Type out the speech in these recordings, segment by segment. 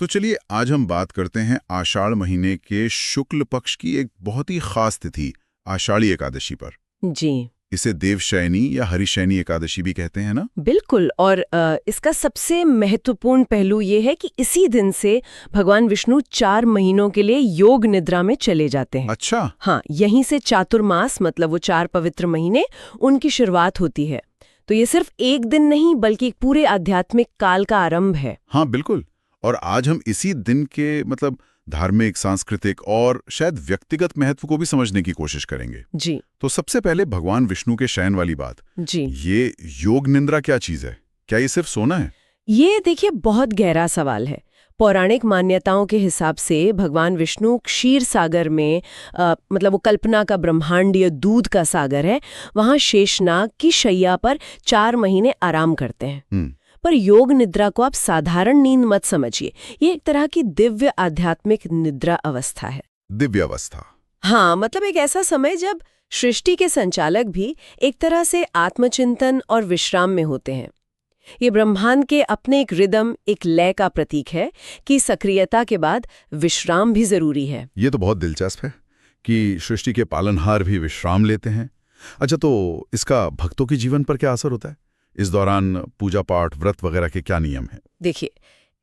तो चलिए आज हम बात करते हैं आषाढ़ महीने के शुक्ल पक्ष की एक बहुत ही खास तिथि आषाढ़ी एकादशी पर। जी इसे देवशयनी या हरिशयनी एकादशी भी कहते हैं ना। बिल्कुल। और इसका सबसे महत्वपूर्ण पहलू ये है कि इसी दिन से भगवान विष्णु 4 महीनों के लिए योग निद्रा में चले जाते हैं। अच्छा। हाँ, यहीं से चातुर्मास मतलब वो 4 पवित्र महीने उनकी शुरुआत होती है। तो ये सिर्फ एक दिन नहीं बल्कि एक पूरे आध्यात्मिक काल का आरंभ है। हाँ बिल्कुल। और आज हम इसी दिन के धार्मिक, सांस्कृतिक और शायद व्यक्तिगत महत्व को भी समझने की कोशिश करेंगे। जी तो सबसे पहले भगवान विष्णु के शयन वाली बात। जी ये योग निद्रा क्या चीज है? क्या ये सिर्फ सोना है? ये देखिए बहुत गहरा सवाल है। पौराणिक मान्यताओं के हिसाब से भगवान विष्णु क्षीर सागर में मतलब वो कल्पना का ब्रह्मांडीय दूध का सागर है, वहां शेषनाग की शैया पर 4 महीने आराम करते हैं। पर योग निद्रा को आप साधारण नींद मत समझिए, ये एक तरह की दिव्य आध्यात्मिक निद्रा अवस्था है। दिव्य अवस्था? हाँ, मतलब एक ऐसा समय जब सृष्टि के संचालक भी एक तरह से आत्मचिंतन और विश्राम में होते हैं। ये ब्रह्मांड के अपने एक रिदम, एक लय का प्रतीक है कि सक्रियता के बाद विश्राम भी जरूरी है। ये तो बहुत दिलचस्प है कि सृष्टि के पालनहार भी विश्राम लेते हैं। अच्छा, तो इसका भक्तों के जीवन पर क्या असर होता है? इस दौरान पूजा पाठ, व्रत वगैरह के क्या नियम हैं? देखिए,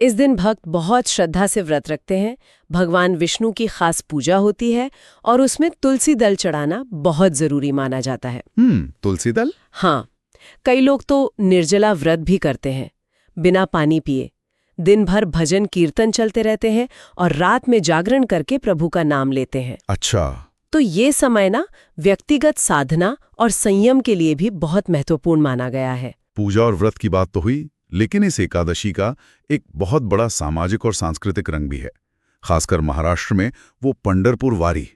इस दिन भक्त बहुत श्रद्धा से व्रत रखते हैं। भगवान विष्णु की खास पूजा होती है और उसमें तुलसी दल चढ़ाना बहुत जरूरी माना जाता है। तुलसी दल? हाँ, कई लोग तो निर्जला व्रत भी करते हैं, बिना पानी पिए। दिन भर भजन कीर्तन चलते रहते हैं और रात में जागरण करके प्रभु का नाम लेते हैं। अच्छा। तो ये समय ना व्यक्तिगत साधना और संयम के लिए भी बहुत महत्वपूर्ण माना गया है। पूजा और व्रत की बात तो हुई, लेकिन इस एकादशी का एक बहुत बड़ा सामाजिक और सांस्कृतिक रंग भी है। खासकर महाराष्ट्र में वो पंढरपुर वारी,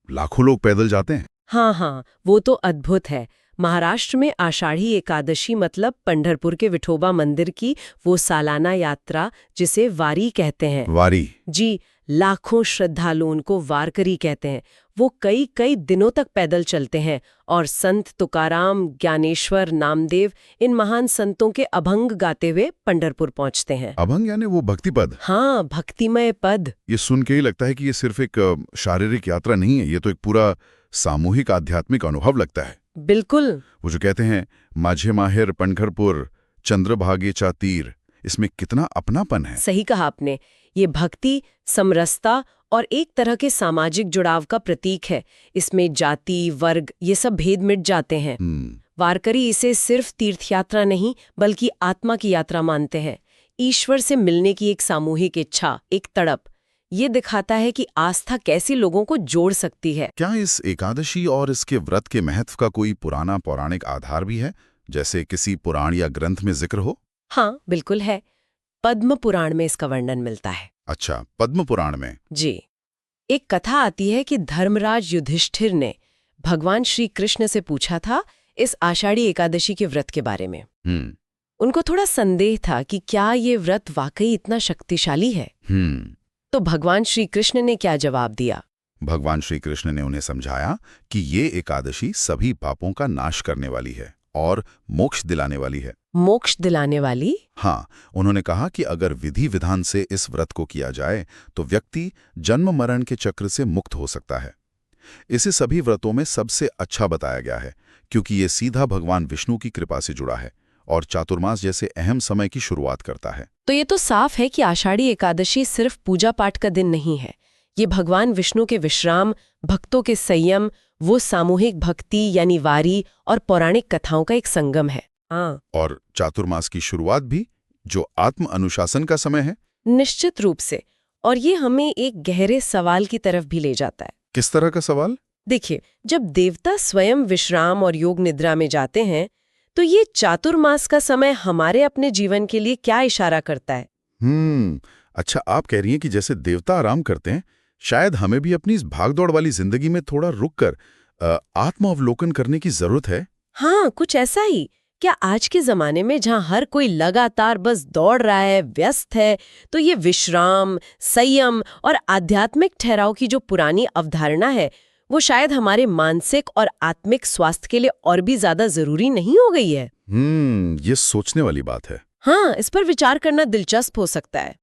लाखों लोग पैदल जाते हैं। हाँ, वो तो अद्भुत है। महाराष्ट्र में आषाढ़ी एकादशी मतलब पंढरपुर के विठोबा मंदिर की वो सालाना यात्रा जिसे वारी कहते हैं। वारी? जी, लाखों श्रद्धालुओं को वारकरी कहते हैं। वो कई कई दिनों तक पैदल चलते हैं और संत तुकाराम, ज्ञानेश्वर, नामदेव, इन महान संतों के अभंग गाते हुए पंढरपुर पहुंचते हैं। अभंग यानी वो भक्ति पद? हाँ, भक्तिमय पद। ये सुन के ही लगता है कि ये सिर्फ एक शारीरिक यात्रा नहीं है, ये तो एक पूरा सामूहिक आध्यात्मिक अनुभव लगता है। बिल्कुल। वो जो कहते हैं माझे माहिर पंढरपुर, चंद्रभागे चा तीर, इसमें कितना अपनापन है। सही कहा आपने। ये भक्ति, समरसता और एक तरह के सामाजिक जुड़ाव का प्रतीक है। इसमें जाति, वर्ग, ये सब भेद मिट जाते हैं। वारकरी इसे सिर्फ तीर्थयात्रा नहीं बल्कि आत्मा की यात्रा मानते हैं। ईश्वर से मिलने की एक सामूहिक इच्छा, एक तड़प। ये दिखाता है कि आस्था कैसी लोगों को जोड़ सकती है। क्या इस एकादशी और इसके व्रत के महत्व का कोई पुराना पौराणिक आधार भी है, जैसे किसी पुराण या ग्रंथ में जिक्र हो? हाँ, बिल्कुल है। पद्म पुराण में इसका वर्णन मिलता है। अच्छा, पद्म पुराण में? जी, एक कथा आती है कि धर्मराज युधिष्ठिर ने भगवान श्री कृष्ण से पूछा था इस आषाढ़ी एकादशी के व्रत के बारे में। उनको थोड़ा संदेह था कि क्या ये व्रत वाकई इतना शक्तिशाली है। तो भगवान श्री कृष्ण ने क्या जवाब दिया? भगवान श्री कृष्ण ने उन्हें समझाया कि ये एकादशी सभी पापों का नाश करने वाली है और मोक्ष दिलाने वाली है। मोक्ष दिलाने वाली? हाँ, उन्होंने कहा कि अगर विधि विधान से इस व्रत को किया जाए तो व्यक्ति जन्म मरण के चक्र से मुक्त हो सकता है। इसे सभी व्रतों में सबसे अच्छा बताया गया है क्योंकि ये सीधा भगवान विष्णु की कृपा से जुड़ा है और चातुर्मास जैसे अहम समय की शुरुआत करता है। तो ये तो साफ है कि आषाढ़ी एकादशी सिर्फ पूजा पाठ का दिन नहीं है। ये भगवान विष्णु के विश्राम, भक्तों के संयम, वो सामूहिक भक्ति यानी वारी और पौराणिक कथाओं का एक संगम है। और चातुर्मास की शुरुआत भी जो आत्म अनुशासन का समय है। निश्चित रूप से। और ये हमें एक गहरे सवाल की तरफ भी ले जाता है। किस तरह का सवाल? देखिए, जब देवता स्वयं विश्राम और योग निद्रा में जाते हैं तो ये चातुर्मास का समय हमारे अपने जीवन के लिए क्या इशारा करता है? अच्छा, आप कह रही हैं कि जैसे देवता आराम करते हैं, शायद हमें भी अपनी इस भागदौड़ वाली जिंदगी में थोड़ा रुककर आत्मावलोकन करने की जरूरत है। हाँ, कुछ ऐसा ही। क्या आज के जमाने में जहाँ हर कोई लगातार बस दौड़ रहा है, व्यस्त है, तो ये विश्राम, संयम और आध्यात्मिक ठहराव की जो पुरानी अवधारणा है वो शायद हमारे मानसिक और आत्मिक स्वास्थ्य के लिए और भी ज्यादा जरूरी नहीं हो गई है? ये सोचने वाली बात है। हाँ, इस पर विचार करना दिलचस्प हो सकता है।